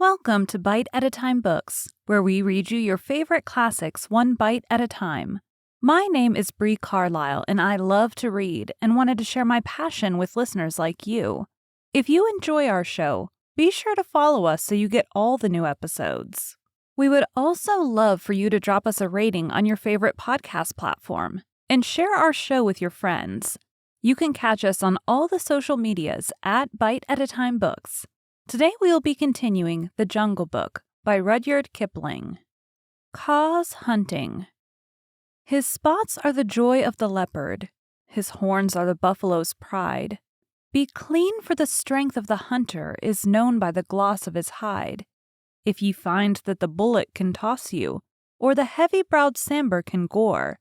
Welcome to Bite at a Time Books, where we read you your favorite classics one bite at a time. My name is Bree Carlile, and I love to read and wanted to share my passion with listeners like you. If you enjoy our show, be sure to follow us so you get all the new episodes. We would also love for you to drop us a rating on your favorite podcast platform and share our show with your friends. You can catch us on all the social medias at Bite at a Time Books. Today we will be continuing The Jungle Book by Rudyard Kipling. Kaa's hunting. His spots are the joy of the leopard. His horns are the buffalo's pride. Be clean, for the strength of the hunter is known by the gloss of his hide. If ye find that the bullock can toss you, or the heavy-browed sambar can gore,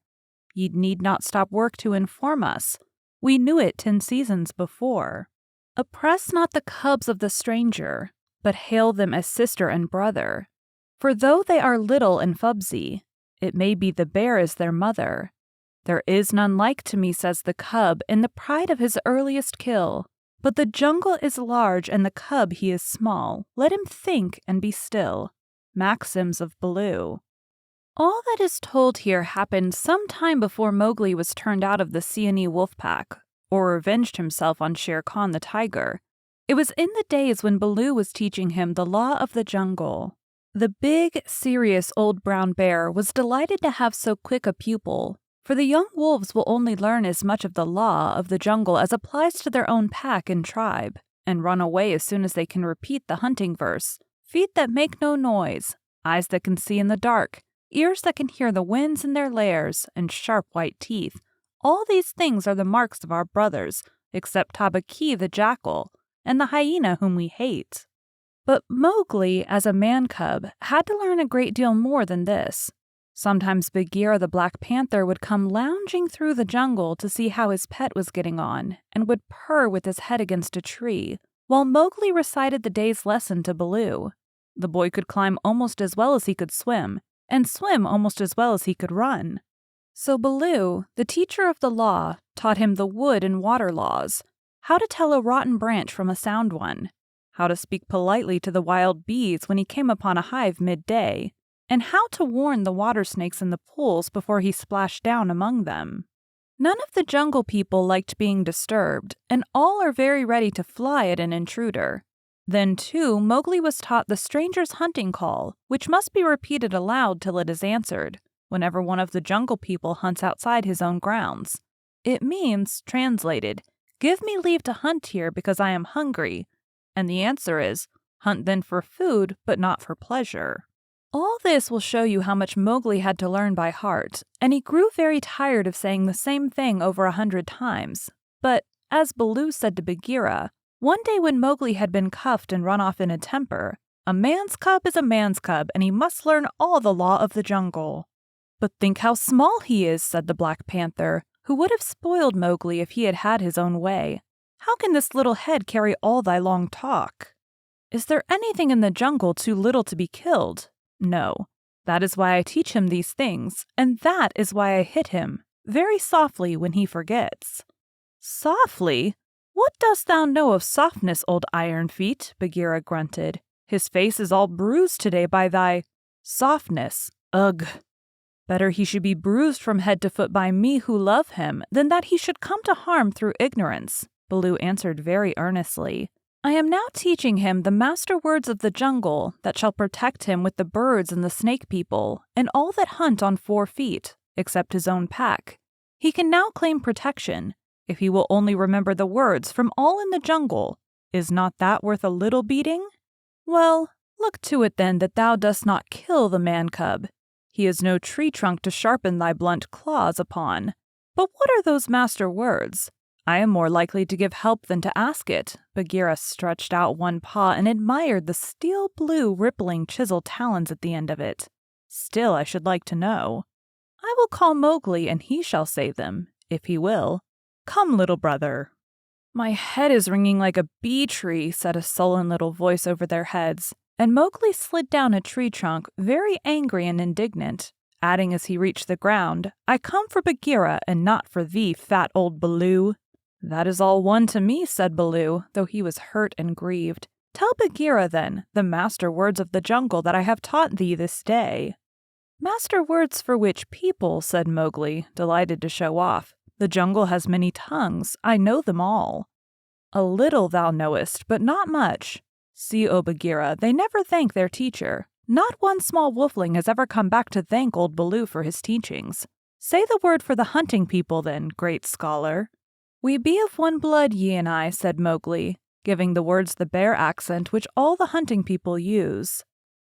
ye need not stop work to inform us. We knew it 10 seasons before. Oppress not the cubs of the stranger, but hail them as sister and brother. For though they are little and fubsy, it may be the bear is their mother. There is none like to me, says the cub, in the pride of his earliest kill. But the jungle is large and the cub he is small. Let him think and be still. Maxims of Baloo. All that is told here happened some time before Mowgli was turned out of the Siamese wolf pack, or revenged himself on Shere Khan the tiger. It was in the days when Baloo was teaching him the law of the jungle. The big, serious old brown bear was delighted to have so quick a pupil, for the young wolves will only learn as much of the law of the jungle as applies to their own pack and tribe, and run away as soon as they can repeat the hunting verse: feet that make no noise, eyes that can see in the dark, ears that can hear the winds in their lairs, and sharp white teeth. All these things are the marks of our brothers, except Tabaqui the jackal, and the hyena whom we hate. But Mowgli, as a man-cub, had to learn a great deal more than this. Sometimes Bagheera the Black Panther would come lounging through the jungle to see how his pet was getting on, and would purr with his head against a tree, while Mowgli recited the day's lesson to Baloo. The boy could climb almost as well as he could swim, and swim almost as well as he could run. So Baloo, the teacher of the law, taught him the wood and water laws, how to tell a rotten branch from a sound one, how to speak politely to the wild bees when he came upon a hive midday, and how to warn the water snakes in the pools before he splashed down among them. None of the jungle people liked being disturbed, and all are very ready to fly at an intruder. Then, too, Mowgli was taught the stranger's hunting call, which must be repeated aloud till it is answered, whenever one of the jungle people hunts outside his own grounds. It means, translated, "Give me leave to hunt here because I am hungry," and the answer is, "Hunt then for food, but not for pleasure." All this will show you how much Mowgli had to learn by heart, and he grew very tired of saying the same thing over 100 times. But, as Baloo said to Bagheera, one day when Mowgli had been cuffed and run off in a temper, "A man's cub is a man's cub, and he must learn all the law of the jungle." "But think how small he is," said the Black Panther, who would have spoiled Mowgli if he had had his own way. "How can this little head carry all thy long talk?" "Is there anything in the jungle too little to be killed? No. That is why I teach him these things, and that is why I hit him, very softly when he forgets." "Softly? What dost thou know of softness, old Iron Feet?" Bagheera grunted. "His face is all bruised today by thy softness. Ugh! Better he should be bruised from head to foot by me who love him than that he should come to harm through ignorance," Baloo answered very earnestly. "I am now teaching him the master words of the jungle that shall protect him with the birds and the snake people, and all that hunt on 4 feet, except his own pack. He can now claim protection, if he will only remember the words from all in the jungle. Is not that worth a little beating? Well, look to it then that thou dost not kill the man-cub. He is no tree trunk to sharpen thy blunt claws upon. But what are those master words? I am more likely to give help than to ask it." Bagheera stretched out one paw and admired the steel-blue, rippling chisel talons at the end of it. "Still, I should like to know. I will call Mowgli, and he shall say them, if he will. Come, little brother." "My head is ringing like a bee tree," said a sullen little voice over their heads, and Mowgli slid down a tree trunk, very angry and indignant, adding as he reached the ground, "I come for Bagheera, and not for thee, fat old Baloo." "That is all one to me," said Baloo, though he was hurt and grieved. Tell Bagheera, then, the master words of the jungle that I have taught thee this day." "Master words for which people?" said Mowgli, delighted to show off. "The jungle has many tongues. I know them all." "A little thou knowest, but not much. See, O Bagheera, they never thank their teacher. Not one small wolfling has ever come back to thank old Baloo for his teachings. Say the word for the hunting people, then, great scholar." "We be of one blood, ye and I," said Mowgli, giving the words the Bear accent which all the hunting people use.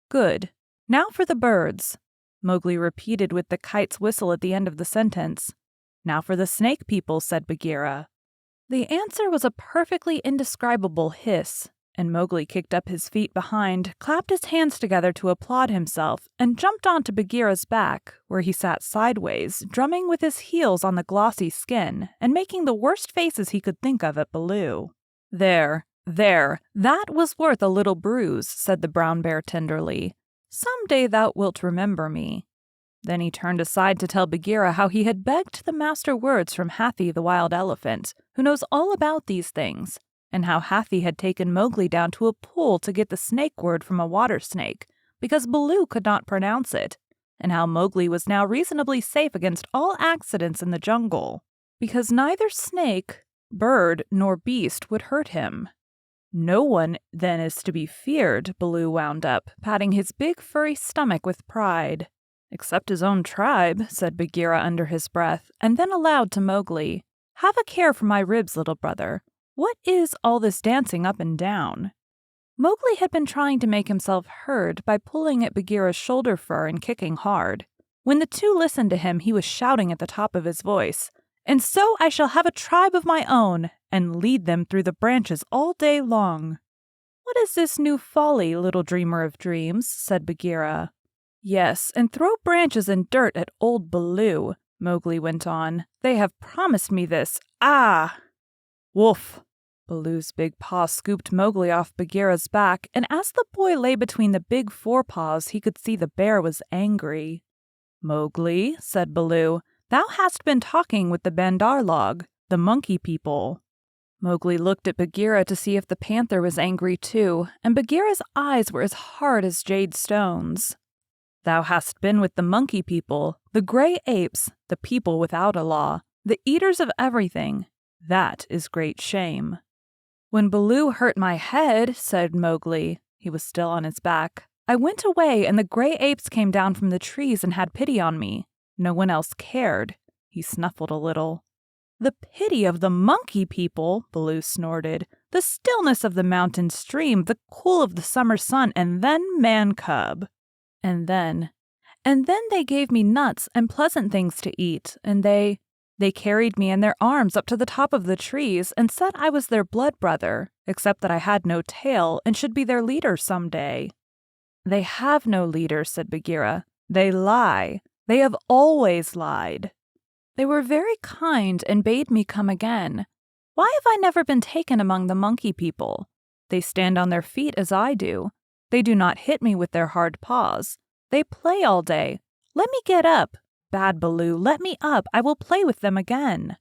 "Good. Now for the birds," Mowgli repeated with the kite's whistle at the end of the sentence. "Now for the snake people," said Bagheera. The answer was a perfectly indescribable hiss, and Mowgli kicked up his feet behind, clapped his hands together to applaud himself, and jumped onto Bagheera's back, where he sat sideways, drumming with his heels on the glossy skin, and making the worst faces he could think of at Baloo. There, that was worth a little bruise," said the brown bear tenderly. "Some day thou wilt remember me." Then he turned aside to tell Bagheera how he had begged the master words from Hathi the wild elephant, who knows all about these things, and how Hathi had taken Mowgli down to a pool to get the snake word from a water snake, because Baloo could not pronounce it, and how Mowgli was now reasonably safe against all accidents in the jungle, because neither snake, bird, nor beast would hurt him. "No one, then, is to be feared," Baloo wound up, patting his big furry stomach with pride. "Except his own tribe," said Bagheera under his breath, and then aloud to Mowgli, "Have a care for my ribs, little brother. What is all this dancing up and down?" Mowgli had been trying to make himself heard by pulling at Bagheera's shoulder fur and kicking hard. When the two listened to him, he was shouting at the top of his voice, "And so I shall have a tribe of my own, and lead them through the branches all day long." "What is this new folly, little dreamer of dreams?" said Bagheera. "Yes, and throw branches and dirt at old Baloo," Mowgli went on. "They have promised me this. Ah!" "Woof!" Baloo's big paw scooped Mowgli off Bagheera's back, and as the boy lay between the big forepaws, he could see the bear was angry. "Mowgli," said Baloo, "thou hast been talking with the Bandarlog, the monkey people." Mowgli looked at Bagheera to see if the panther was angry too, and Bagheera's eyes were as hard as jade stones. "Thou hast been with the monkey people, the grey apes, the people without a law, the eaters of everything. That is great shame." "When Baloo hurt my head," said Mowgli, he was still on his back, "I went away and the grey apes came down from the trees and had pity on me. No one else cared." He snuffled a little. "The pity of the monkey people," Baloo snorted. "The stillness of the mountain stream, the cool of the summer sun, and then man cub. And then they gave me nuts and pleasant things to eat, and they carried me in their arms up to the top of the trees and said I was their blood brother, except that I had no tail and should be their leader some day." "They have no leader," said Bagheera. "They lie. They have always lied. They were very kind and bade me come again. Why have I never been taken among the monkey people? They stand on their feet as I do. They do not hit me with their hard paws. They play all day. Let me get up. Bad Baloo, let me up. I will play with them again."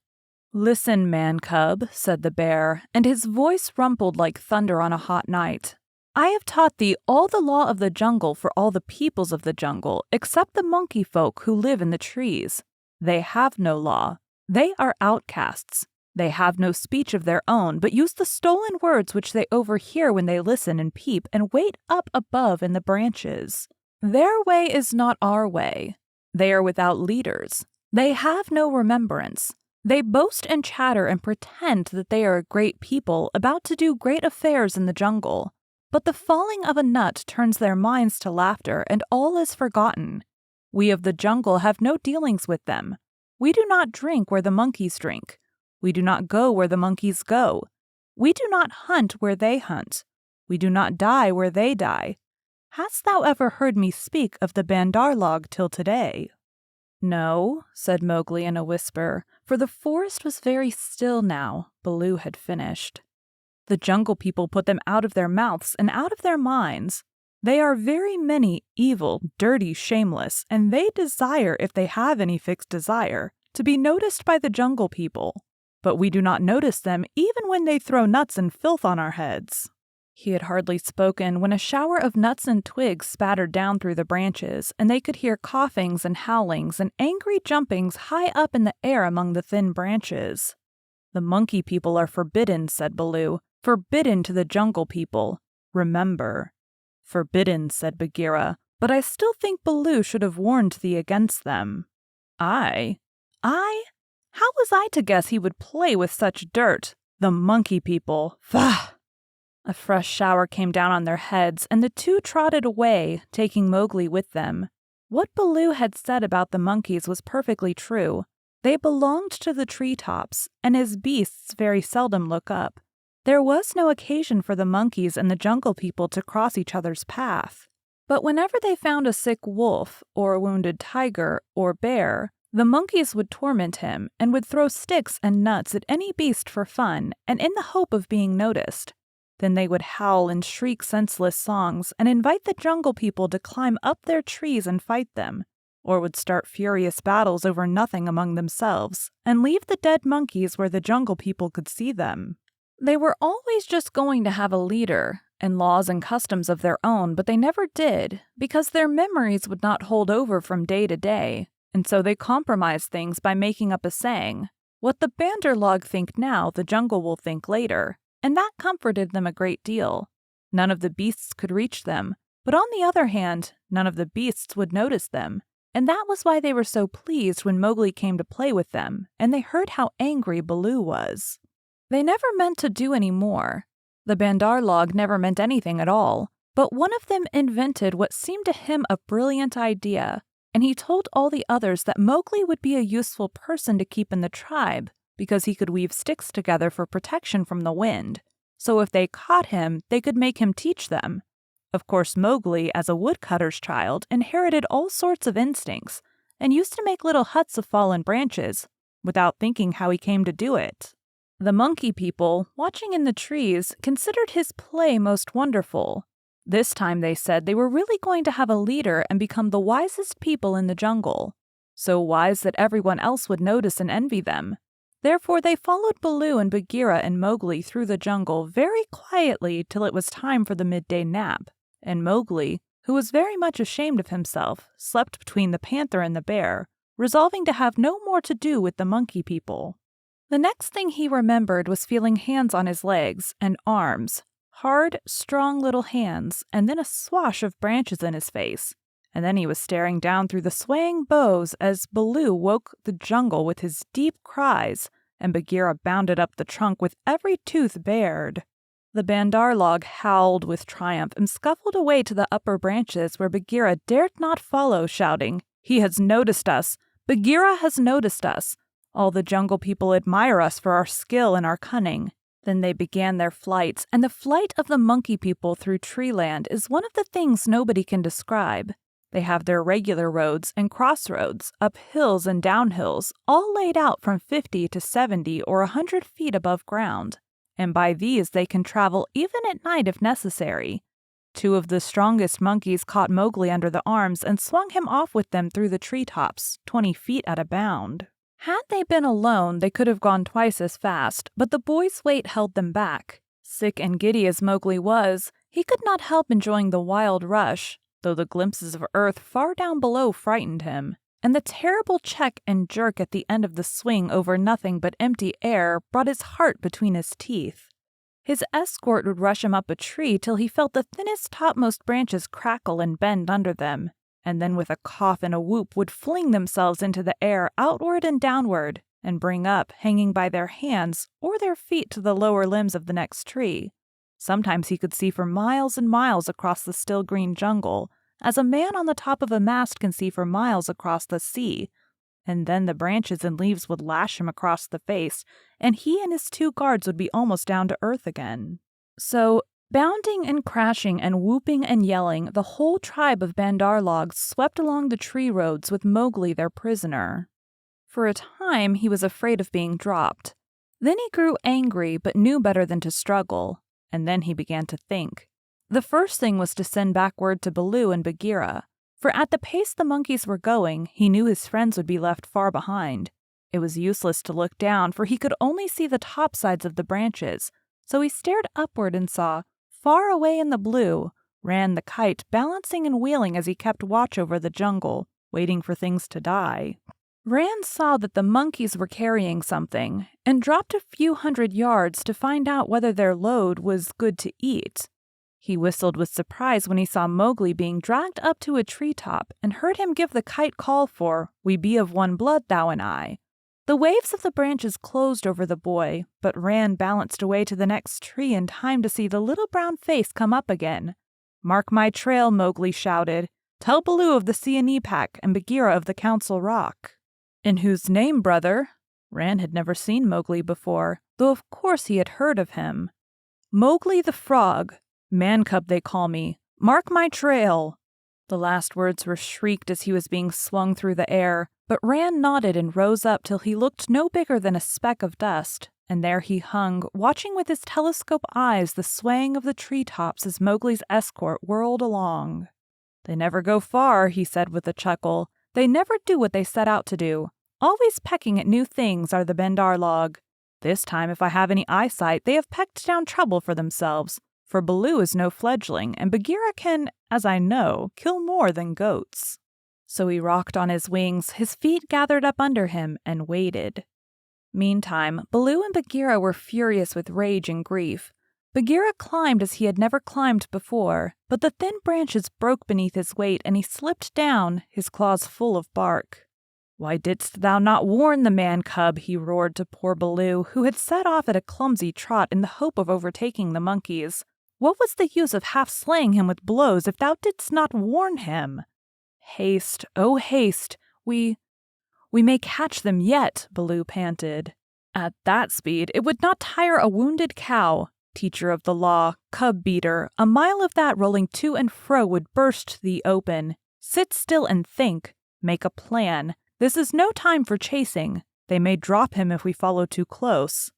"Listen, man cub," said the bear, and his voice rumbled like thunder on a hot night. "I have taught thee all the law of the jungle for all the peoples of the jungle, except the monkey folk who live in the trees. They have no law. They are outcasts. They have no speech of their own, but use the stolen words which they overhear when they listen and peep and wait up above in the branches. Their way is not our way. They are without leaders. They have no remembrance. They boast and chatter and pretend that they are a great people about to do great affairs in the jungle. But the falling of a nut turns their minds to laughter, and all is forgotten. We of the jungle have no dealings with them. We do not drink where the monkeys drink. We do not go where the monkeys go. We do not hunt where they hunt. We do not die where they die. Hast thou ever heard me speak of the Bandarlog till today?" "No," said Mowgli in a whisper, for the forest was very still now. Baloo had finished. "The jungle people put them out of their mouths and out of their minds. They are very many, evil, dirty, shameless, and they desire, if they have any fixed desire, to be noticed by the jungle people. But we do not notice them even when they throw nuts and filth on our heads." He had hardly spoken when a shower of nuts and twigs spattered down through the branches, and they could hear coughings and howlings and angry jumpings high up in the air among the thin branches. "The monkey people are forbidden," said Baloo. "Forbidden to the jungle people. Remember." "Forbidden," said Bagheera, "but I still think Baloo should have warned thee against them." "I? How was I to guess he would play with such dirt? The monkey people! Faugh!" A fresh shower came down on their heads, and the two trotted away, taking Mowgli with them. What Baloo had said about the monkeys was perfectly true. They belonged to the treetops, and as beasts very seldom look up. There was no occasion for the monkeys and the jungle people to cross each other's path. But whenever they found a sick wolf, or a wounded tiger, or bear, the monkeys would torment him, and would throw sticks and nuts at any beast for fun, and in the hope of being noticed. Then they would howl and shriek senseless songs, and invite the jungle people to climb up their trees and fight them, or would start furious battles over nothing among themselves, and leave the dead monkeys where the jungle people could see them. They were always just going to have a leader, and laws and customs of their own, but they never did, because their memories would not hold over from day to day, and so they compromised things by making up a saying, "What the Bandar log think now, the jungle will think later," and that comforted them a great deal. None of the beasts could reach them, but on the other hand, none of the beasts would notice them, and that was why they were so pleased when Mowgli came to play with them, and they heard how angry Baloo was. They never meant to do any more. The Bandar log never meant anything at all, but one of them invented what seemed to him a brilliant idea, and he told all the others that Mowgli would be a useful person to keep in the tribe, because he could weave sticks together for protection from the wind. So if they caught him, they could make him teach them. Of course, Mowgli, as a woodcutter's child, inherited all sorts of instincts, and used to make little huts of fallen branches, without thinking how he came to do it. The monkey people, watching in the trees, considered his play most wonderful. This time, they said, they were really going to have a leader and become the wisest people in the jungle. So wise that everyone else would notice and envy them. Therefore, they followed Baloo and Bagheera and Mowgli through the jungle very quietly till it was time for the midday nap, and Mowgli, who was very much ashamed of himself, slept between the panther and the bear, resolving to have no more to do with the monkey people. The next thing he remembered was feeling hands on his legs and arms, hard, strong little hands, and then a swash of branches in his face. And then he was staring down through the swaying boughs as Baloo woke the jungle with his deep cries, and Bagheera bounded up the trunk with every tooth bared. The Bandar log howled with triumph and scuffled away to the upper branches where Bagheera dared not follow, shouting, "He has noticed us! Bagheera has noticed us! All the jungle people admire us for our skill and our cunning." Then they began their flights, and the flight of the monkey people through treeland is one of the things nobody can describe. They have their regular roads and crossroads, up hills and down hills, all laid out from 50 to 70 or 100 feet above ground, and by these they can travel even at night if necessary. Two of the strongest monkeys caught Mowgli under the arms and swung him off with them through the treetops, 20 feet at a bound. Had they been alone, they could have gone twice as fast, but the boy's weight held them back. Sick and giddy as Mowgli was, he could not help enjoying the wild rush, though the glimpses of earth far down below frightened him, and the terrible check and jerk at the end of the swing over nothing but empty air brought his heart between his teeth. His escort would rush him up a tree till he felt the thinnest topmost branches crackle and bend under them, and then with a cough and a whoop would fling themselves into the air outward and downward, and bring up, hanging by their hands or their feet to the lower limbs of the next tree. Sometimes he could see for miles and miles across the still green jungle, as a man on the top of a mast can see for miles across the sea, and then the branches and leaves would lash him across the face, and he and his two guards would be almost down to earth again. So, bounding and crashing and whooping and yelling, the whole tribe of Bandar logs swept along the tree roads with Mowgli their prisoner. For a time he was afraid of being dropped. Then he grew angry but knew better than to struggle. And then he began to think. The first thing was to send back word to Baloo and Bagheera, for at the pace the monkeys were going, he knew his friends would be left far behind. It was useless to look down, for he could only see the top sides of the branches, so he stared upward and saw far away in the blue, ran the kite, balancing and wheeling as he kept watch over the jungle, waiting for things to die. Rand saw that the monkeys were carrying something and dropped a few 100 yards to find out whether their load was good to eat. He whistled with surprise when he saw Mowgli being dragged up to a treetop and heard him give the kite call for, "We be of one blood, thou and I." The waves of the branches closed over the boy, but Rand balanced away to the next tree in time to see the little brown face come up again. "Mark my trail," Mowgli shouted. "Tell Baloo of the Seeonee Pack and Bagheera of the Council Rock." "In whose name, brother?" Rand had never seen Mowgli before, though of course he had heard of him. "Mowgli the Frog. Man cub they call me. Mark my trail." The last words were shrieked as he was being swung through the air, but Rand nodded and rose up till he looked no bigger than a speck of dust, and there he hung, watching with his telescope eyes the swaying of the treetops as Mowgli's escort whirled along. "They never go far," he said with a chuckle. "They never do what they set out to do. Always pecking at new things are the Bendarlog. This time, if I have any eyesight, they have pecked down trouble for themselves. For Baloo is no fledgling, and Bagheera can, as I know, kill more than goats." So he rocked on his wings, his feet gathered up under him, and waited. Meantime, Baloo and Bagheera were furious with rage and grief. Bagheera climbed as he had never climbed before, but the thin branches broke beneath his weight, and he slipped down, his claws full of bark. "Why didst thou not warn the man-cub?" he roared to poor Baloo, who had set off at a clumsy trot in the hope of overtaking the monkeys. "What was the use of half-slaying him with blows if thou didst not warn him?" "Haste, oh haste! We may catch them yet," Baloo panted. "At that speed it would not tire a wounded cow. Teacher of the law, cub-beater, a mile of that rolling to and fro would burst thee open. Sit still and think. Make a plan. This is no time for chasing. They may drop him if we follow too close."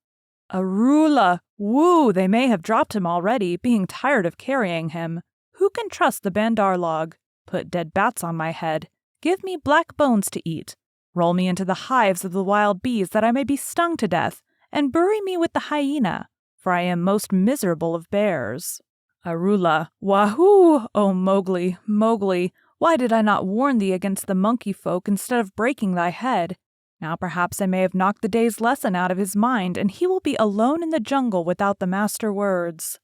"Arula! Woo! They may have dropped him already, being tired of carrying him. Who can trust the Bandarlog? Put dead bats on my head. Give me black bones to eat. Roll me into the hives of the wild bees that I may be stung to death, and bury me with the hyena, for I am most miserable of bears." "Arula! Wahoo! Oh, Mowgli, Mowgli, why did I not warn thee against the monkey folk instead of breaking thy head? Now perhaps I may have knocked the day's lesson out of his mind, and he will be alone in the jungle without the master words."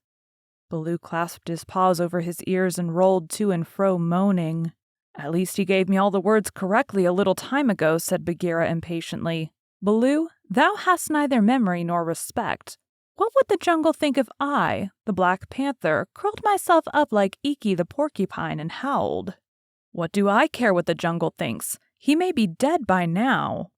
Baloo clasped his paws over his ears and rolled to and fro, moaning. "At least he gave me all the words correctly a little time ago," said Bagheera impatiently. "Baloo, thou hast neither memory nor respect. What would the jungle think if I, the Black Panther, curled myself up like Iki the Porcupine and howled? What do I care what the jungle thinks? He may be dead by now.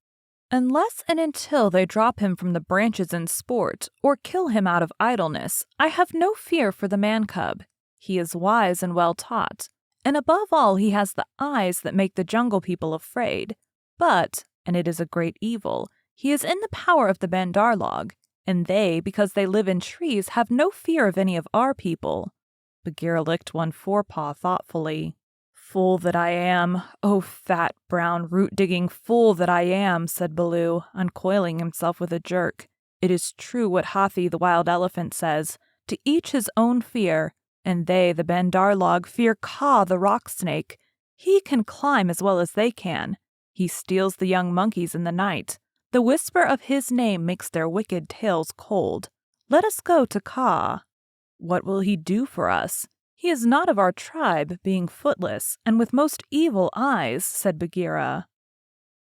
Unless and until they drop him from the branches in sport, or kill him out of idleness, I have no fear for the man-cub. He is wise and well taught, and above all he has the eyes that make the jungle people afraid. But, and it is a great evil, he is in the power of the Bandarlog, and they, because they live in trees, have no fear of any of our people." Bagheera licked one forepaw thoughtfully. "Fool that I am! Oh, fat, brown, root-digging fool that I am!" said Baloo, uncoiling himself with a jerk. "It is true what Hathi the wild elephant says, to each his own fear, and they, the Bandarlog, fear Kaa the rock snake. He can climb as well as they can. He steals the young monkeys in the night. The whisper of his name makes their wicked tails cold. Let us go to Kaa." "What will he do for us? He is not of our tribe, being footless, and with most evil eyes," said Bagheera.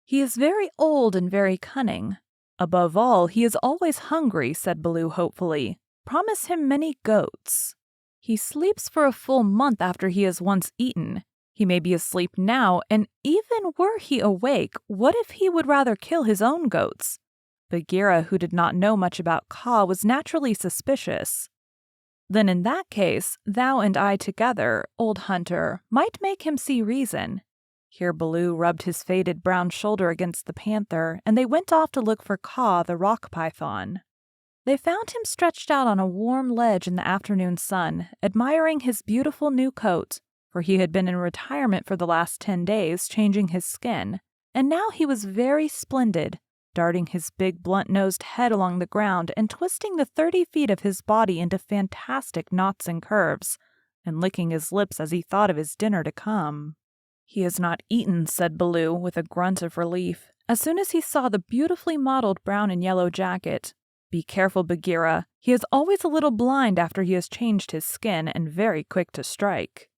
"He is very old and very cunning. Above all, he is always hungry," said Baloo hopefully. "Promise him many goats. He sleeps for a full month after he has once eaten. He may be asleep now, and even were he awake, what if he would rather kill his own goats?" Bagheera, who did not know much about Kaa, was naturally suspicious. "Then in that case, thou and I together, old hunter, might make him see reason." Here Baloo rubbed his faded brown shoulder against the panther, and they went off to look for Kaa the rock python. They found him stretched out on a warm ledge in the afternoon sun, admiring his beautiful new coat, for he had been in retirement for the last 10 days, changing his skin, and now he was very splendid, darting his big blunt-nosed head along the ground and twisting the 30 feet of his body into fantastic knots and curves, and licking his lips as he thought of his dinner to come. "He has not eaten," said Baloo with a grunt of relief, as soon as he saw the beautifully modeled brown and yellow jacket. "Be careful, Bagheera. He is always a little blind after he has changed his skin, and very quick to strike."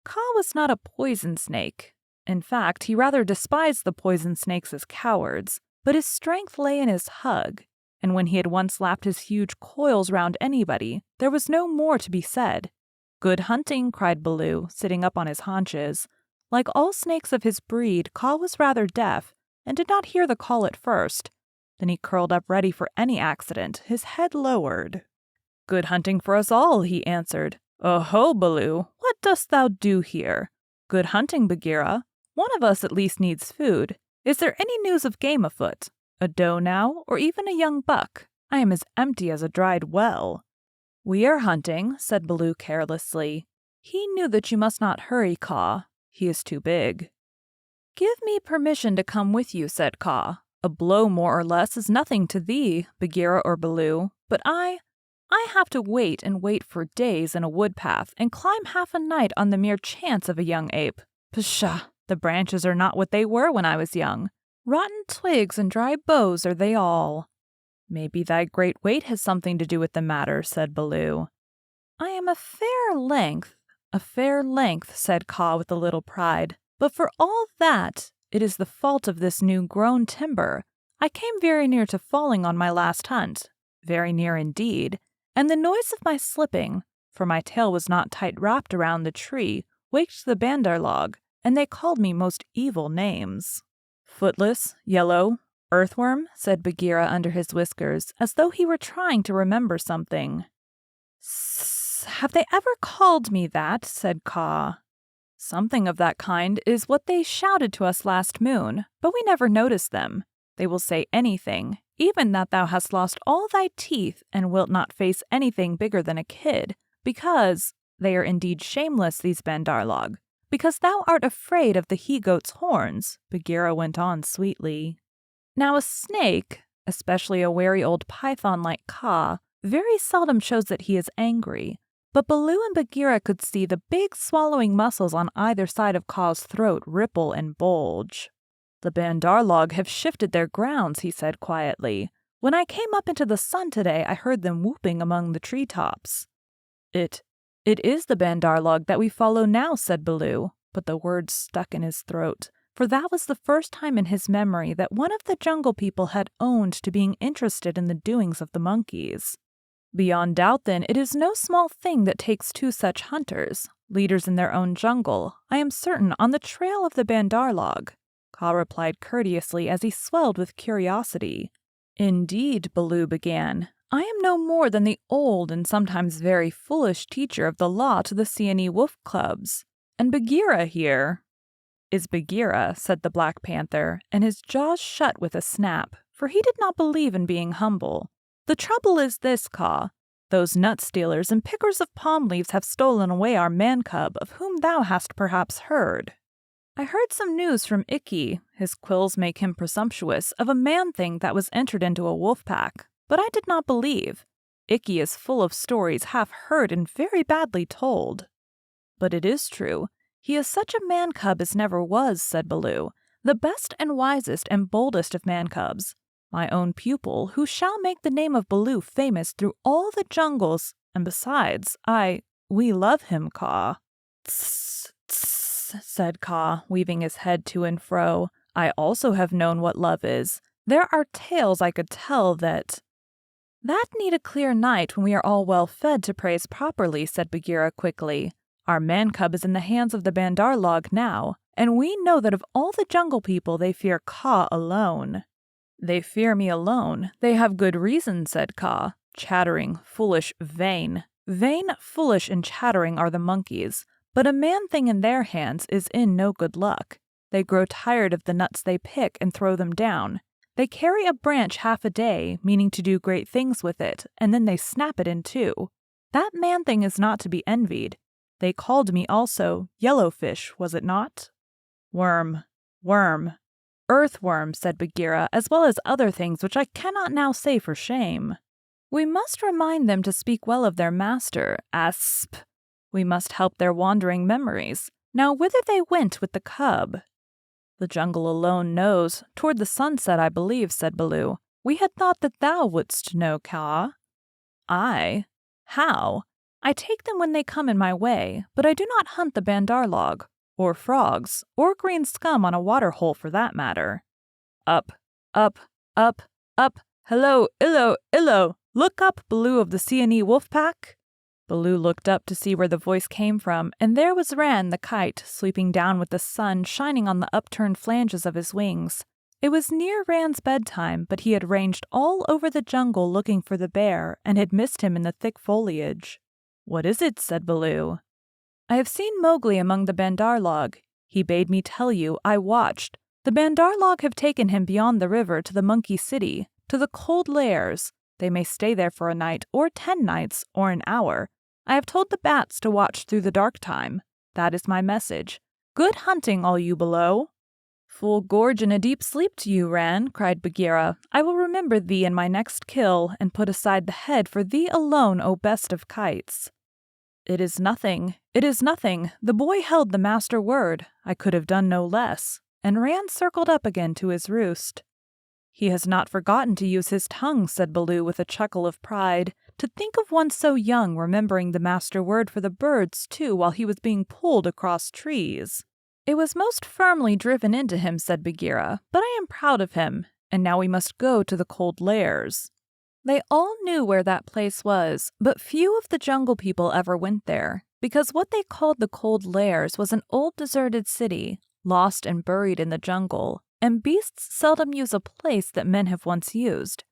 Kaa was not a poison snake. In fact, he rather despised the poison snakes as cowards, but his strength lay in his hug, and when he had once lapped his huge coils round anybody, there was no more to be said. "Good hunting," cried Baloo, sitting up on his haunches. Like all snakes of his breed, Kaa was rather deaf, and did not hear the call at first. Then he curled up ready for any accident, his head lowered. "Good hunting for us all," he answered. "Oh-ho, Baloo, what dost thou do here?" "Good hunting, Bagheera. One of us at least needs food. Is there any news of game afoot? A doe now, or even a young buck? I am as empty as a dried well." "We are hunting," said Baloo carelessly. He knew that you must not hurry Kaa. He is too big. "Give me permission to come with you," said Kaa. "A blow more or less is nothing to thee, Bagheera or Baloo, but I have to wait and wait for days in a wood path and climb half a night on the mere chance of a young ape. Pshaw! The branches are not what they were when I was young. Rotten twigs and dry boughs are they all." "Maybe thy great weight has something to do with the matter," said Baloo. "I am a fair length," said Kaa with a little pride. "But for all that, it is the fault of this new-grown timber. I came very near to falling on my last hunt, very near indeed, and the noise of my slipping, for my tail was not tight wrapped around the tree, waked the Bandar log, and they called me most evil names." "Footless, yellow, earthworm," said Bagheera under his whiskers, as though he were trying to remember something. "Have they ever called me that?" said Kaa. "Something of that kind is what they shouted to us last moon, but we never noticed them. They will say anything, even that thou hast lost all thy teeth and wilt not face anything bigger than a kid, because they are indeed shameless, these Bandarlog, because thou art afraid of the he-goat's horns," Bagheera went on sweetly. Now a snake, especially a wary old python like Kaa, very seldom shows that he is angry, but Baloo and Bagheera could see the big swallowing muscles on either side of Kaa's throat ripple and bulge. "The Bandarlog have shifted their grounds," he said quietly. "When I came up into the sun today, I heard them whooping among the treetops." It is the Bandarlog that we follow now," said Baloo, but the words stuck in his throat, for that was the first time in his memory that one of the jungle people had owned to being interested in the doings of the monkeys. "Beyond doubt, then, it is no small thing that takes two such hunters, leaders in their own jungle, I am certain, on the trail of the Bandarlog," Kaa replied courteously as he swelled with curiosity. "Indeed," Baloo began, "I am no more than the old and sometimes very foolish teacher of the law to the Seeonee Wolf Cubs, and Bagheera here—" "Is Bagheera," said the Black Panther, and his jaws shut with a snap, for he did not believe in being humble. "The trouble is this, Kaa. Those nut-stealers and pickers of palm leaves have stolen away our man-cub, of whom thou hast perhaps heard." "I heard some news from Ikki, his quills make him presumptuous, of a man-thing that was entered into a wolf-pack, but I did not believe. Ikki is full of stories half heard and very badly told." "But it is true. He is such a man-cub as never was," said Baloo, "the best and wisest and boldest of man-cubs. My own pupil, who shall make the name of Baloo famous through all the jungles, and besides, we love him, Kaa." "Tss, tss," said Kaa, weaving his head to and fro. "I also have known what love is. There are tales I could tell that—" "That need a clear night when we are all well fed to praise properly," said Bagheera quickly. "Our man-cub is in the hands of the Bandarlog now, and we know that of all the jungle people they fear Kaa alone." "They fear me alone. They have good reason," said Kaa. "Chattering, foolish, vain. Vain, foolish, and chattering are the monkeys, but a man-thing in their hands is in no good luck. They grow tired of the nuts they pick and throw them down. They carry a branch half a day, meaning to do great things with it, and then they snap it in two. That man-thing is not to be envied. They called me also Yellowfish, was it not?" Worm. Earthworm, said Bagheera, as well as other things which I cannot now say for shame. We must remind them to speak well of their master, Asp. We must help their wandering memories. Now whither they went with the cub? The jungle alone knows. Toward the sunset, I believe, said Baloo. We had thought that thou wouldst know, Kaa. I? How? I take them when they come in my way, but I do not hunt the bandarlog, or frogs, or green scum on a water-hole for that matter. Up, up, up, up, hello, illo, illo, look up, Baloo of the Seeonee wolf pack. Baloo looked up to see where the voice came from, and there was Ran the kite, sweeping down with the sun shining on the upturned flanges of his wings. It was near Ran's bedtime, but he had ranged all over the jungle looking for the bear, and had missed him in the thick foliage. What is it? Said Baloo. I have seen Mowgli among the bandarlog. He bade me tell you. I watched. The bandarlog have taken him beyond the river to the monkey city, to the cold lairs. They may stay there for a night, or 10 nights, or an hour. I have told the bats to watch through the dark time. That is my message. Good hunting, all you below. Full gorge and a deep sleep to you, Ran, cried Bagheera. I will remember thee in my next kill, and put aside the head for thee alone, O best of kites. It is nothing. It is nothing. The boy held the master word. I could have done no less. And Ran circled up again to his roost. He has not forgotten to use his tongue, said Baloo with a chuckle of pride. To think of one so young remembering the master word for the birds, too, while he was being pulled across trees. It was most firmly driven into him, said Bagheera, but I am proud of him, and now we must go to the cold lairs. They all knew where that place was, but few of the jungle people ever went there, because what they called the cold lairs was an old deserted city, lost and buried in the jungle, and beasts seldom use a place that men have once used.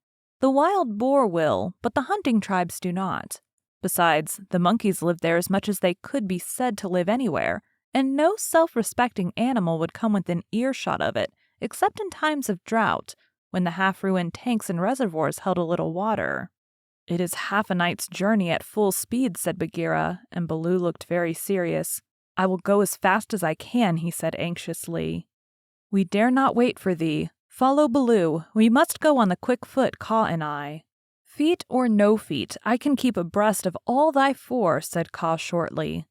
The wild boar will, but the hunting tribes do not. Besides, the monkeys lived there as much as they could be said to live anywhere, and no self-respecting animal would come within earshot of it, except in times of drought, when the half-ruined tanks and reservoirs held a little water. It is half a night's journey at full speed, said Bagheera, and Baloo looked very serious. I will go as fast as I can, he said anxiously. We dare not wait for thee. Follow Baloo. We must go on the quick foot, Kaa and I. Feet or no feet, I can keep abreast of all thy four, said Kaa shortly.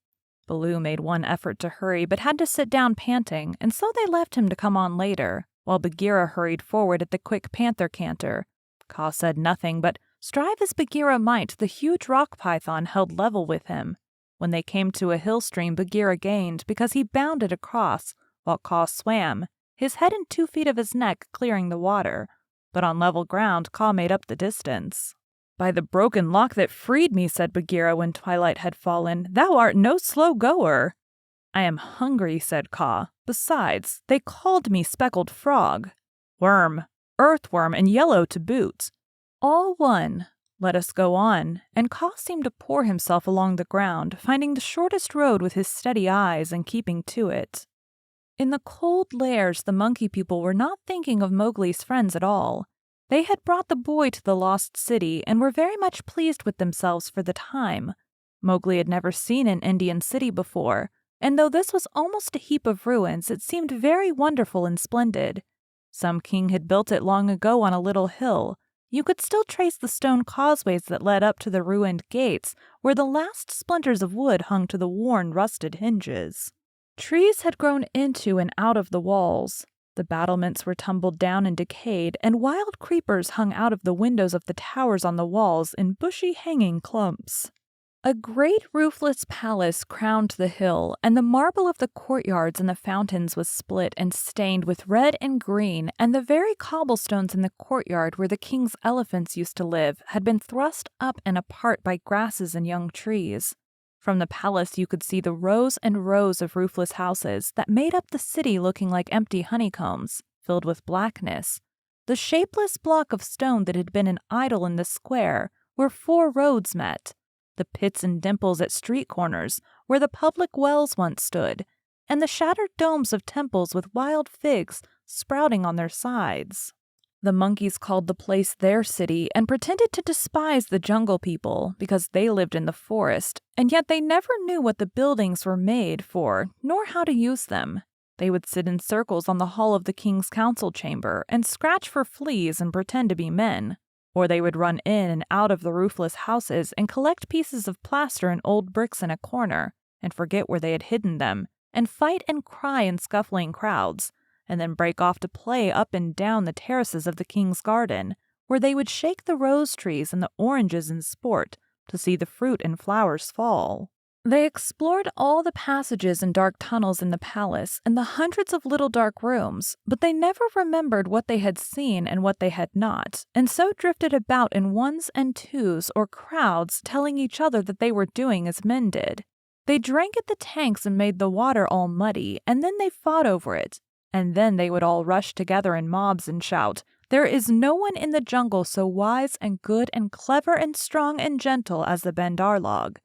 Baloo made one effort to hurry, but had to sit down panting, and so they left him to come on later, while Bagheera hurried forward at the quick panther canter. Kaa said nothing, but strive as Bagheera might, the huge rock python held level with him. When they came to a hill stream, Bagheera gained, because he bounded across, while Kaa swam, his head and 2 feet of his neck clearing the water. But on level ground, Kaa made up the distance. By the broken lock that freed me, said Bagheera when twilight had fallen, thou art no slow goer. I am hungry, said Kaa. Besides, they called me speckled frog. Worm, earthworm, and yellow to boot. All one. Let us go on. And Kaa seemed to pour himself along the ground, finding the shortest road with his steady eyes and keeping to it. In the cold lairs, the monkey people were not thinking of Mowgli's friends at all. They had brought the boy to the lost city and were very much pleased with themselves for the time. Mowgli had never seen an Indian city before, and though this was almost a heap of ruins, it seemed very wonderful and splendid. Some king had built it long ago on a little hill. You could still trace the stone causeways that led up to the ruined gates, where the last splinters of wood hung to the worn, rusted hinges. Trees had grown into and out of the walls. The battlements were tumbled down and decayed, and wild creepers hung out of the windows of the towers on the walls in bushy hanging clumps. A great roofless palace crowned the hill, and the marble of the courtyards and the fountains was split and stained with red and green, and the very cobblestones in the courtyard where the king's elephants used to live had been thrust up and apart by grasses and young trees. From the palace you could see the rows and rows of roofless houses that made up the city looking like empty honeycombs, filled with blackness. The shapeless block of stone that had been an idol in the square, where 4 roads met. The pits and dimples at street corners, where the public wells once stood, and the shattered domes of temples with wild figs sprouting on their sides. The monkeys called the place their city and pretended to despise the jungle people because they lived in the forest, and yet they never knew what the buildings were made for nor how to use them. They would sit in circles on the hall of the king's council chamber and scratch for fleas and pretend to be men. Or they would run in and out of the roofless houses and collect pieces of plaster and old bricks in a corner and forget where they had hidden them and fight and cry in scuffling crowds, and then break off to play up and down the terraces of the king's garden, where they would shake the rose trees and the oranges in sport to see the fruit and flowers fall. They explored all the passages and dark tunnels in the palace and the hundreds of little dark rooms, but they never remembered what they had seen and what they had not, and so drifted about in ones and twos or crowds, telling each other that they were doing as men did. They drank at the tanks and made the water all muddy, and then they fought over it. And then they would all rush together in mobs and shout, "There is no one in the jungle so wise and good and clever and strong and gentle as the Bandarlog."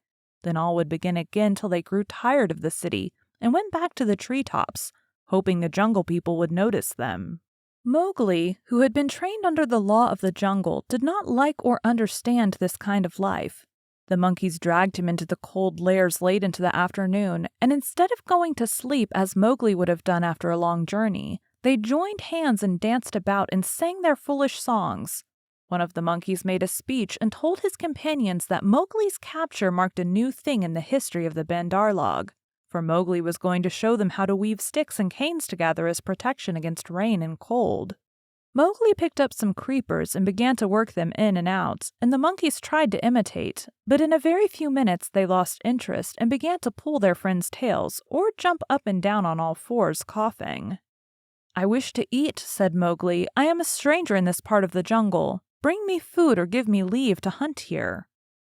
Then all would begin again till they grew tired of the city and went back to the treetops, hoping the jungle people would notice them. Mowgli, who had been trained under the law of the jungle, did not like or understand this kind of life. The monkeys dragged him into the cold lairs late into the afternoon, and instead of going to sleep as Mowgli would have done after a long journey, they joined hands and danced about and sang their foolish songs. One of the monkeys made a speech and told his companions that Mowgli's capture marked a new thing in the history of the Bandarlog, for Mowgli was going to show them how to weave sticks and canes together as protection against rain and cold. Mowgli picked up some creepers and began to work them in and out, and the monkeys tried to imitate, but in a very few minutes they lost interest and began to pull their friends' tails or jump up and down on all fours, coughing. "I wish to eat," said Mowgli. "I am a stranger in this part of the jungle. Bring me food or give me leave to hunt here."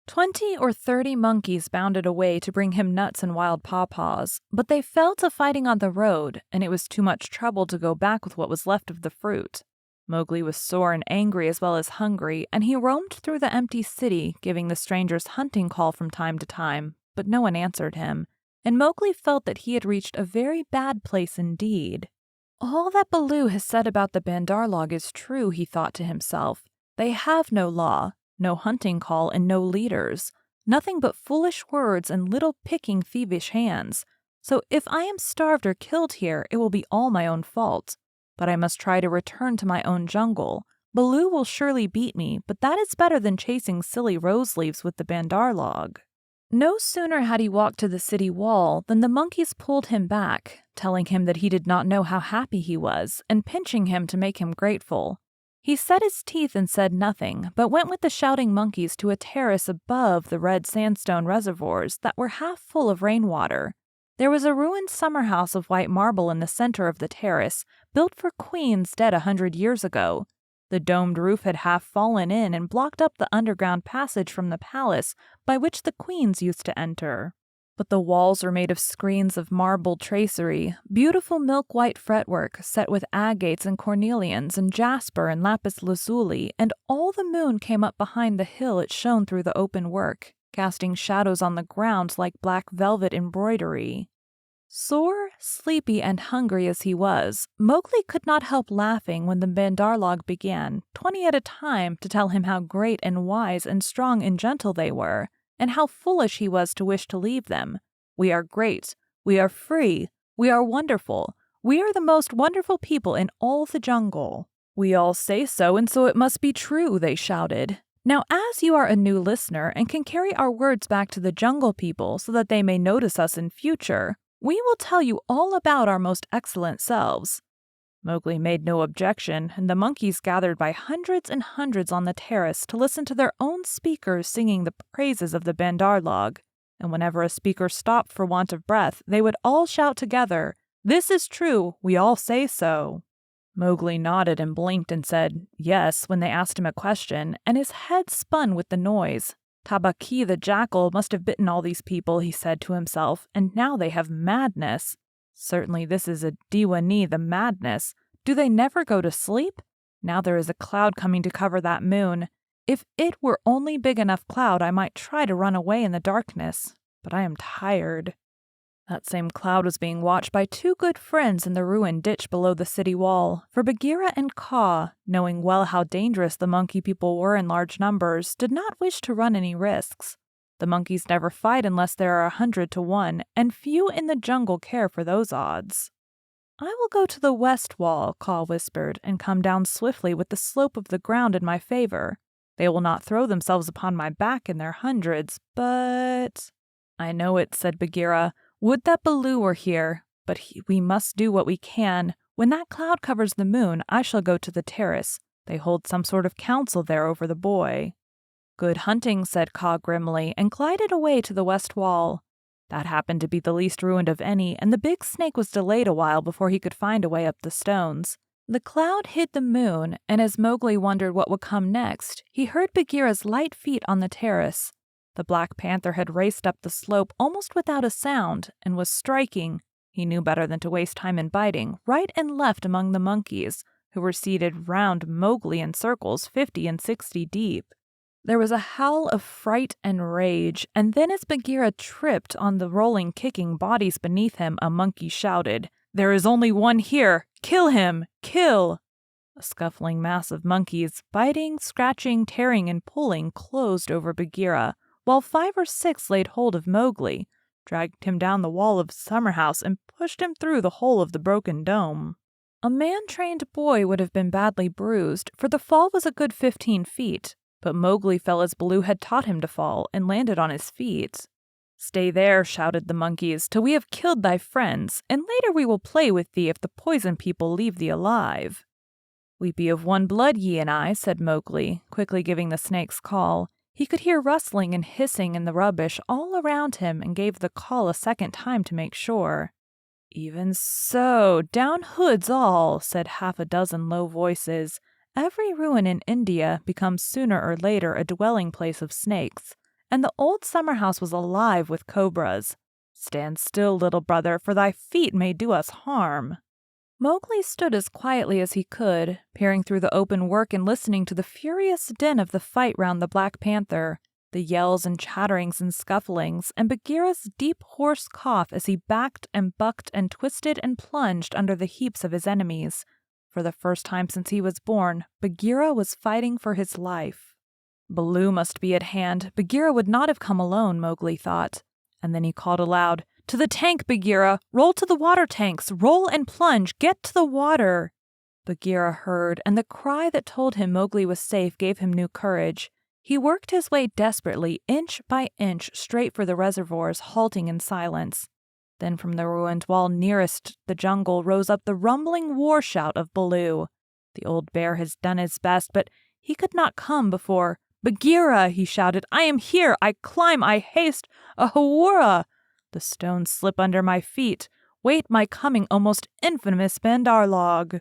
20 or 30 monkeys bounded away to bring him nuts and wild pawpaws, but they fell to fighting on the road, and it was too much trouble to go back with what was left of the fruit. Mowgli was sore and angry as well as hungry, and he roamed through the empty city, giving the strangers hunting call from time to time, but no one answered him, and Mowgli felt that he had reached a very bad place indeed. "All that Baloo has said about the Bandarlog is true," he thought to himself. "They have no law, no hunting call, and no leaders. Nothing but foolish words and little picking thievish hands. So if I am starved or killed here, it will be all my own fault. But I must try to return to my own jungle. Baloo will surely beat me, but that is better than chasing silly rose leaves with the Bandarlog." No sooner had he walked to the city wall than the monkeys pulled him back, telling him that he did not know how happy he was, and pinching him to make him grateful. He set his teeth and said nothing, but went with the shouting monkeys to a terrace above the red sandstone reservoirs that were half full of rainwater. There was a ruined summer house of white marble in the center of the terrace, built for queens dead 100 years ago. The domed roof had half fallen in and blocked up the underground passage from the palace by which the queens used to enter. But the walls were made of screens of marble tracery, beautiful milk-white fretwork set with agates and cornelians and jasper and lapis lazuli, and all the moon came up behind the hill it shone through the open work, casting shadows on the ground like black velvet embroidery. Sore, sleepy, and hungry as he was, Mowgli could not help laughing when the Bandarlog began, 20 at a time, to tell him how great and wise and strong and gentle they were, and how foolish he was to wish to leave them. "We are great. We are free. We are wonderful. We are the most wonderful people in all the jungle." "We all say so, and so it must be true," they shouted. "Now, as you are a new listener and can carry our words back to the jungle people so that they may notice us in future, we will tell you all about our most excellent selves." Mowgli made no objection, and the monkeys gathered by hundreds and hundreds on the terrace to listen to their own speakers singing the praises of the Bandarlog. And whenever a speaker stopped for want of breath, they would all shout together, "This is true. We all say so." Mowgli nodded and blinked and said yes when they asked him a question, and his head spun with the noise. "Tabaqui the jackal must have bitten all these people," he said to himself, "and now they have madness. Certainly this is a Diwanee, the madness. Do they never go to sleep? Now there is a cloud coming to cover that moon. If it were only big enough cloud, I might try to run away in the darkness, but I am tired." That same cloud was being watched by 2 good friends in the ruined ditch below the city wall, for Bagheera and Kaa, knowing well how dangerous the monkey people were in large numbers, did not wish to run any risks. The monkeys never fight unless there are 100 to 1, and few in the jungle care for those odds. I will go to the west wall, Caw whispered, and come down swiftly with the slope of the ground in my favor. They will not throw themselves upon my back in their hundreds, but— I know it, said Bagheera. Would that Baloo were here, but we must do what we can. When that cloud covers the moon, I shall go to the terrace. They hold some sort of council there over the boy. Good hunting, said Caw grimly, and glided away to the west wall. That happened to be the least ruined of any, and the big snake was delayed a while before he could find a way up the stones. The cloud hid the moon, and as Mowgli wondered what would come next, he heard Bagheera's light feet on the terrace. The Black Panther had raced up the slope almost without a sound, and was striking, he knew better than to waste time in biting, right and left among the monkeys, who were seated round Mowgli in circles 50 and 60 deep. There was a howl of fright and rage, and then as Bagheera tripped on the rolling, kicking bodies beneath him, a monkey shouted, "There is only one here! Kill him! Kill!" A scuffling mass of monkeys, biting, scratching, tearing, and pulling, closed over Bagheera, while 5 or 6 laid hold of Mowgli, dragged him down the wall of the summer-house, and pushed him through the hole of the broken dome. A man-trained boy would have been badly bruised, for the fall was a good 15 feet, but Mowgli fell as Baloo had taught him to fall, and landed on his feet. "Stay there," shouted the monkeys, "till we have killed thy friends, and later we will play with thee if the Poison People leave thee alive." "We be of one blood, ye and I," said Mowgli, quickly giving the snake's call. He could hear rustling and hissing in the rubbish all around him, and gave the call a second time to make sure. "Even so, down hoods all," said half a dozen low voices. Every ruin in India becomes sooner or later a dwelling place of snakes, and the old summer house was alive with cobras. "Stand still, little brother, for thy feet may do us harm." Mowgli stood as quietly as he could, peering through the open work and listening to the furious din of the fight round the Black Panther, the yells and chatterings and scufflings, and Bagheera's deep hoarse cough as he backed and bucked and twisted and plunged under the heaps of his enemies. For the first time since he was born, Bagheera was fighting for his life. Baloo must be at hand. Bagheera would not have come alone, Mowgli thought. And then he called aloud, "To the tank, Bagheera! Roll to the water tanks! Roll and plunge! Get to the water!" Bagheera heard, and the cry that told him Mowgli was safe gave him new courage. He worked his way desperately, inch by inch, straight for the reservoirs, halting in silence. Then from the ruined wall nearest the jungle rose up the rumbling war shout of Baloo. The old bear has done his best, but he could not come before. "Bagheera!" he shouted. "I am here! I climb! I haste! Ahura! The stones slip under my feet. Wait my coming, O most infamous Bandarlog!"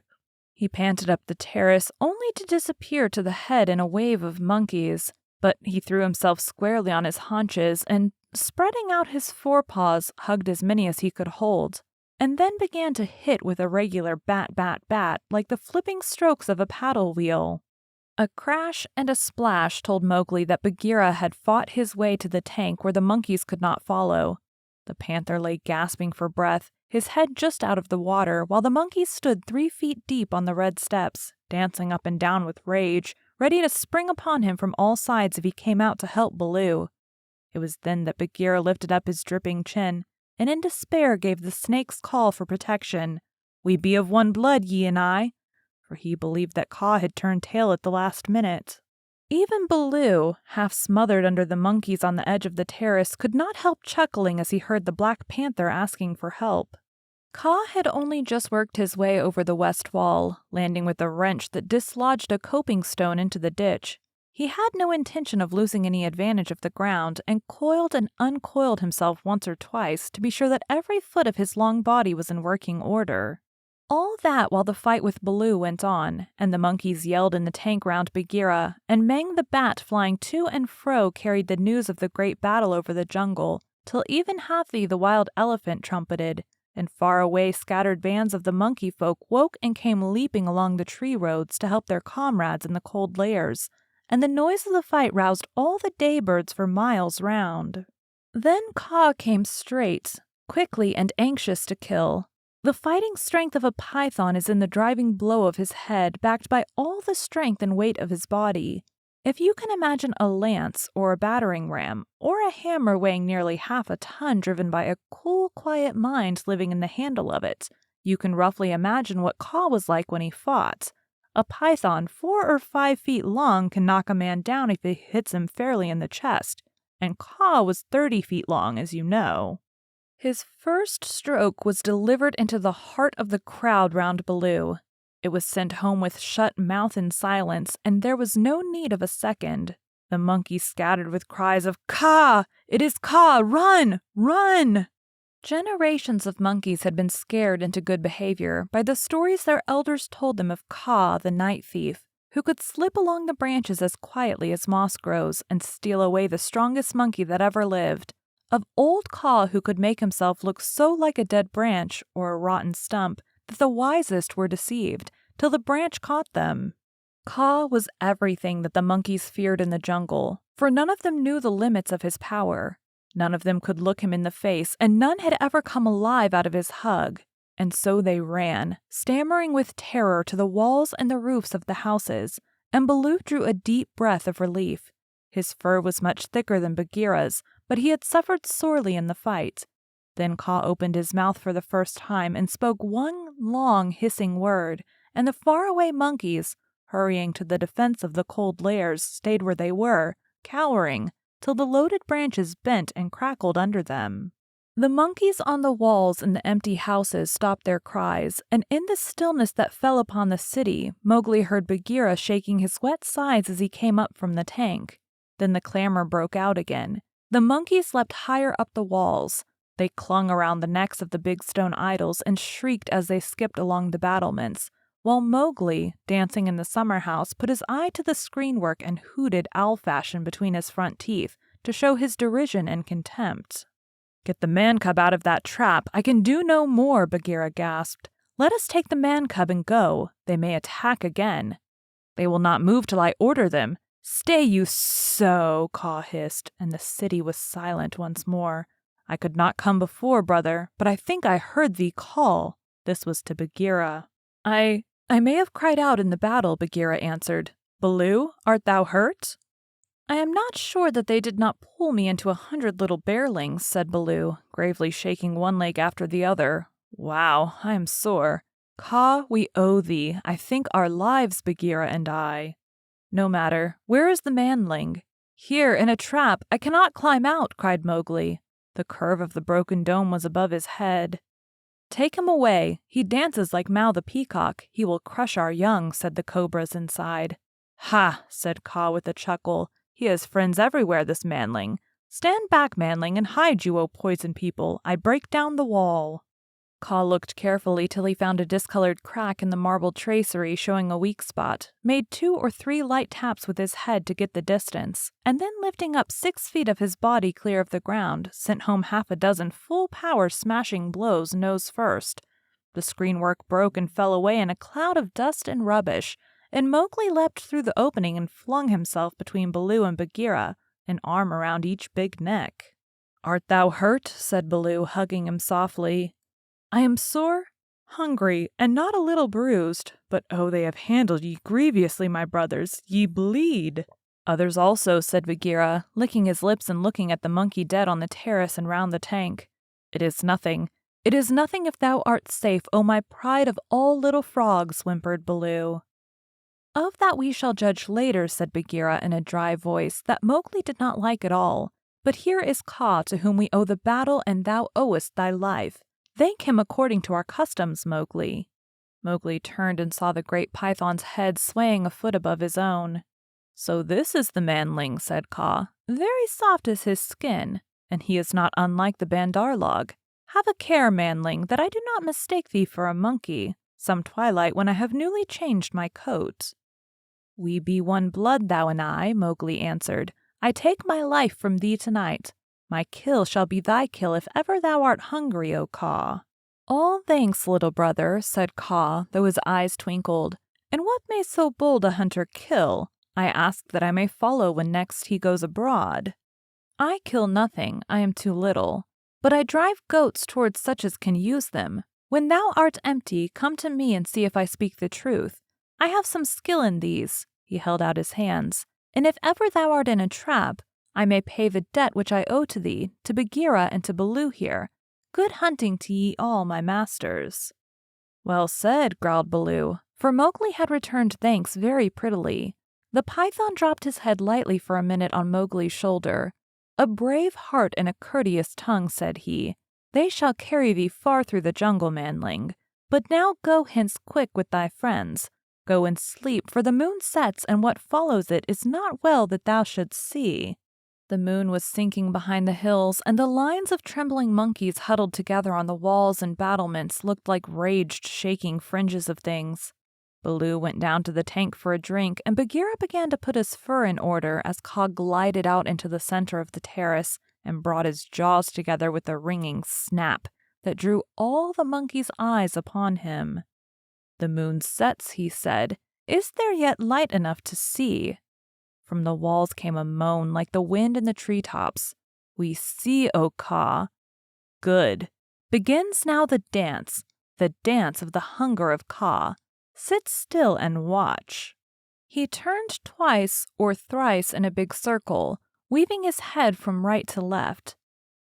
He panted up the terrace, only to disappear to the head in a wave of monkeys. But he threw himself squarely on his haunches and, spreading out his forepaws, hugged as many as he could hold, and then began to hit with a regular bat, bat, bat, like the flipping strokes of a paddle wheel. A crash and a splash told Mowgli that Bagheera had fought his way to the tank where the monkeys could not follow. The panther lay gasping for breath, his head just out of the water, while the monkeys stood 3 feet deep on the red steps, dancing up and down with rage, ready to spring upon him from all sides if he came out to help Baloo. It was then that Bagheera lifted up his dripping chin, and in despair gave the snake's call for protection. "We be of one blood, ye and I," for he believed that Caw had turned tail at the last minute. Even Baloo, half smothered under the monkeys on the edge of the terrace, could not help chuckling as he heard the Black Panther asking for help. Caw had only just worked his way over the west wall, landing with a wrench that dislodged a coping stone into the ditch. He had no intention of losing any advantage of the ground, and coiled and uncoiled himself once or twice to be sure that every foot of his long body was in working order. All that while the fight with Baloo went on, and the monkeys yelled in the tank round Bagheera, and Mang the Bat flying to and fro carried the news of the great battle over the jungle, till even Hathi the wild elephant trumpeted, and far away scattered bands of the monkey folk woke and came leaping along the tree roads to help their comrades in the cold lairs, and the noise of the fight roused all the daybirds for miles round. Then Caw came straight, quickly and anxious to kill. The fighting strength of a python is in the driving blow of his head, backed by all the strength and weight of his body. If you can imagine a lance or a battering ram, or a hammer weighing nearly half a ton driven by a cool, quiet mind living in the handle of it, You can roughly imagine what Ka was like when he fought. A python 4 or 5 feet long can knock a man down if it hits him fairly in the chest, and Ka was 30 feet long, as you know. His first stroke was delivered into the heart of the crowd round Baloo. It was sent home with shut mouth in silence, and there was no need of a second. The monkeys scattered with cries of, "Ka! It is Ka! Run! Run!" Generations of monkeys had been scared into good behavior by the stories their elders told them of Ka, the night thief, who could slip along the branches as quietly as moss grows and steal away the strongest monkey that ever lived. Of old Ka, who could make himself look so like a dead branch or a rotten stump that the wisest were deceived, till the branch caught them. Ka was everything that the monkeys feared in the jungle, for none of them knew the limits of his power. None of them could look him in the face, and none had ever come alive out of his hug. And so they ran, stammering with terror, to the walls and the roofs of the houses, and Baloo drew a deep breath of relief. His fur was much thicker than Bagheera's, but he had suffered sorely in the fight. Then Ka opened his mouth for the first time and spoke one long hissing word, and the faraway monkeys, hurrying to the defense of the cold lairs, stayed where they were, cowering, till the loaded branches bent and crackled under them. The monkeys on the walls in the empty houses stopped their cries, and in the stillness that fell upon the city, Mowgli heard Bagheera shaking his wet sides as he came up from the tank. Then the clamor broke out again. The monkeys leapt higher up the walls. They clung around the necks of the big stone idols and shrieked as they skipped along the battlements, while Mowgli, dancing in the summer house, put his eye to the screenwork and hooted owl fashion between his front teeth to show his derision and contempt. "Get the man-cub out of that trap. I can do no more," Bagheera gasped. "Let us take the man-cub and go. They may attack again." "They will not move till I order them." "Stay you so," Ka hissed, and the city was silent once more. "I could not come before, brother, but I think I heard thee call." This was to Bagheera. I may have cried out in the battle," Bagheera answered. "Baloo, art thou hurt?" "I am not sure that they did not pull me into 100 little bearlings," said Baloo, gravely shaking one leg after the other. "Wow, I am sore. Ka, we owe thee, I think, our lives, Bagheera and I." "No matter. Where is the manling?" "Here, in a trap. I cannot climb out," cried Mowgli. The curve of the broken dome was above his head. "Take him away. He dances like Mao the Peacock. He will crush our young," said the cobras inside. "Ha!" said Ka with a chuckle. "He has friends everywhere, this manling. Stand back, manling, and hide you, O poison people. I break down the wall." Ka looked carefully till he found a discolored crack in the marble tracery showing a weak spot, made 2 or 3 light taps with his head to get the distance, and then lifting up 6 feet of his body clear of the ground, sent home 6 full-power smashing blows nose first. The screenwork broke and fell away in a cloud of dust and rubbish, and Mowgli leapt through the opening and flung himself between Baloo and Bagheera, an arm around each big neck. "Art thou hurt?" said Baloo, hugging him softly. "I am sore, hungry, and not a little bruised, but oh, they have handled ye grievously, my brothers. Ye bleed." "Others also," said Bagheera, licking his lips and looking at the monkey dead on the terrace and round the tank. "It is nothing. It is nothing if thou art safe, O my pride of all little frogs," whimpered Baloo. "Of that we shall judge later," said Bagheera in a dry voice that Mowgli did not like at all. "But here is Ka, to whom we owe the battle, and thou owest thy life. Thank him according to our customs, Mowgli." Mowgli turned and saw the great python's head swaying a foot above his own. "So this is the manling," said Ka. "Very soft is his skin, and he is not unlike the bandar log. Have a care, manling, that I do not mistake thee for a monkey, some twilight when I have newly changed my coat." "We be one blood, thou and I," Mowgli answered. "I take my life from thee tonight. My kill shall be thy kill if ever thou art hungry, O Ka." "All thanks, little brother," said Ka, though his eyes twinkled. "And what may so bold a hunter kill? I ask that I may follow when next he goes abroad." "I kill nothing, I am too little. But I drive goats towards such as can use them. When thou art empty, come to me and see if I speak the truth. I have some skill in these." He held out his hands. "And if ever thou art in a trap, I may pay the debt which I owe to thee, to Bagheera and to Baloo here. Good hunting to ye all, my masters." Well said, growled Baloo, for Mowgli had returned thanks very prettily. The python dropped his head lightly for a minute on Mowgli's shoulder. A brave heart and a courteous tongue, said he. They shall carry thee far through the jungle, manling. But now go hence quick with thy friends. Go and sleep, for the moon sets, and what follows it is not well that thou shouldst see. The moon was sinking behind the hills, and the lines of trembling monkeys huddled together on the walls and battlements looked like raged, shaking fringes of things. Baloo went down to the tank for a drink, and Bagheera began to put his fur in order as Kaa glided out into the center of the terrace and brought his jaws together with a ringing snap that drew all the monkeys' eyes upon him. "The moon sets," he said. "Is there yet light enough to see?" From the walls came a moan like the wind in the treetops. "We see, O Kaa." "Good. Begins now the dance of the hunger of Kaa. Sit still and watch." He turned twice or thrice in a big circle, weaving his head from right to left.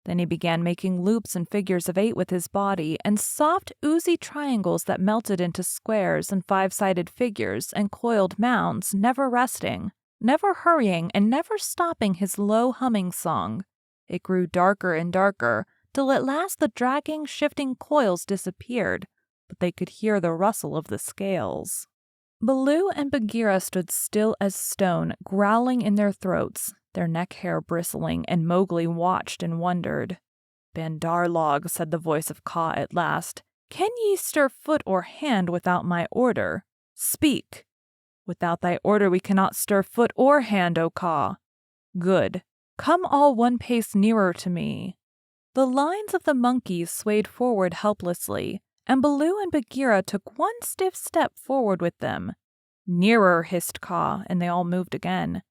Then he began making loops and figures of 8 with his body, and soft, oozy triangles that melted into squares and 5-sided figures and coiled mounds, never resting, never hurrying, and never stopping his low humming song. It grew darker and darker, till at last the dragging, shifting coils disappeared, but they could hear the rustle of the scales. Baloo and Bagheera stood still as stone, growling in their throats, their neck hair bristling, and Mowgli watched and wondered. "Bandar log," said the voice of Kaa at last, "can ye stir foot or hand without my order? Speak!" "Without thy order we cannot stir foot or hand, O Kaa." "Good. Come all one pace nearer to me." The lines of the monkeys swayed forward helplessly, and Baloo and Bagheera took one stiff step forward with them. "Nearer," hissed Kaa, and they all moved again.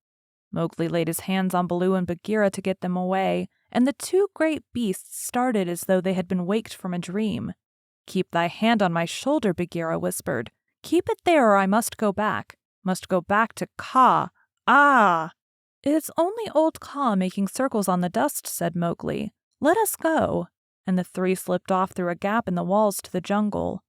Mowgli laid his hands on Baloo and Bagheera to get them away, and the 2 great beasts started as though they had been waked from a dream. "Keep thy hand on my shoulder," Bagheera whispered. "Keep it there, or I must go back to Kaa. Ah!" "It is only old Kaa making circles on the dust," said Mowgli. "Let us go." And the 3 slipped off through a gap in the walls to the jungle.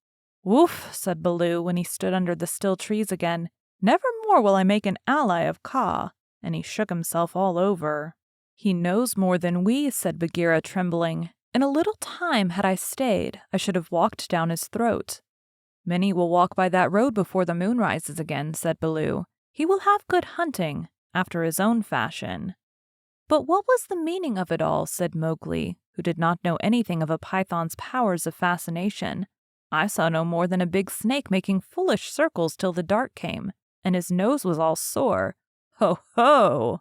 "Woof," said Baloo when he stood under the still trees again. "Never more will I make an ally of Kaa." And he shook himself all over. "He knows more than we," said Bagheera, trembling. "In a little time, had I stayed, I should have walked down his throat." "Many will walk by that road before the moon rises again," said Baloo. "He will have good hunting, after his own fashion." "But what was the meaning of it all?" said Mowgli, who did not know anything of a python's powers of fascination. "I saw no more than a big snake making foolish circles till the dark came, and his nose was all sore. Ho, ho!"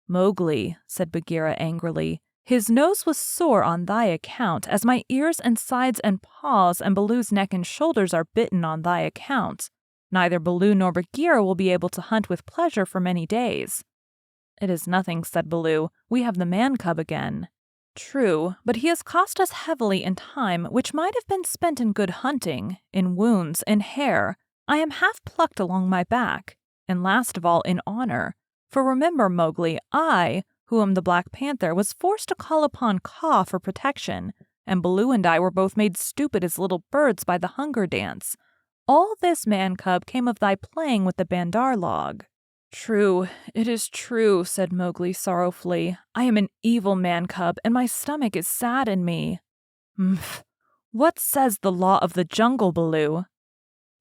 "Mowgli," said Bagheera angrily, "his nose was sore on thy account, as my ears and sides and paws and Baloo's neck and shoulders are bitten on thy account. Neither Baloo nor Bagheera will be able to hunt with pleasure for many days." "It is nothing," said Baloo. "We have the man cub again." "True, but he has cost us heavily in time, which might have been spent in good hunting, in wounds, in hair. I am half plucked along my back, and last of all in honor. For remember, Mowgli, I, who am the Black Panther, was forced to call upon Kaa for protection, and Baloo and I were both made stupid as little birds by the hunger dance. All this, man cub, came of thy playing with the Bandar log." "True, it is true," said Mowgli sorrowfully. "I am an evil man cub, and my stomach is sad in me." "Mph! What says the law of the jungle, Baloo?"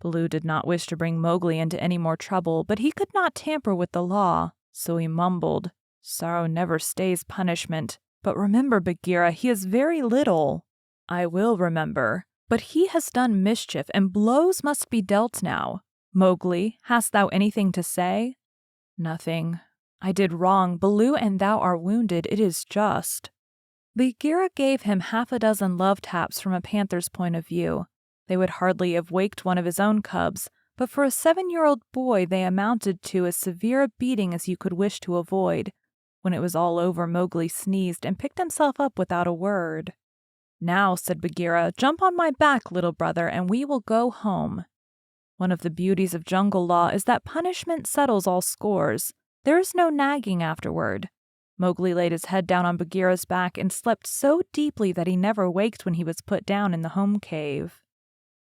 Baloo did not wish to bring Mowgli into any more trouble, but he could not tamper with the law, so he mumbled, "Sorrow never stays punishment. But remember, Bagheera, he is very little." "I will remember. But he has done mischief, and blows must be dealt now. Mowgli, hast thou anything to say?" "Nothing. I did wrong. Baloo and thou are wounded. It is just." Bagheera gave him 6 love taps from a panther's point of view. They would hardly have waked one of his own cubs, but for a 7-year-old boy they amounted to as severe a beating as you could wish to avoid. When it was all over, Mowgli sneezed and picked himself up without a word. "Now," said Bagheera, "jump on my back, little brother, and we will go home." One of the beauties of jungle law is that punishment settles all scores. There is no nagging afterward. Mowgli laid his head down on Bagheera's back and slept so deeply that he never waked when he was put down in the home cave.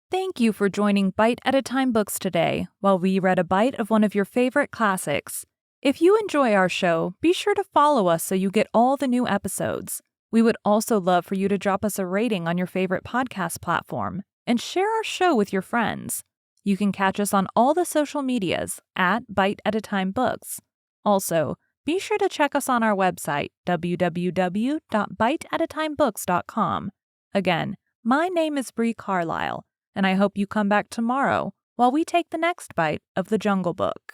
Thank you for joining Bite at a Time Books today while we read a bite of one of your favorite classics. If you enjoy our show, be sure to follow us so you get all the new episodes. We would also love for you to drop us a rating on your favorite podcast platform and share our show with your friends. You can catch us on all the social medias at Bite at a Time Books. Also, be sure to check us on our website, www.biteatatimebooks.com. Again, my name is Bree Carlile, and I hope you come back tomorrow while we take the next bite of the Jungle Book.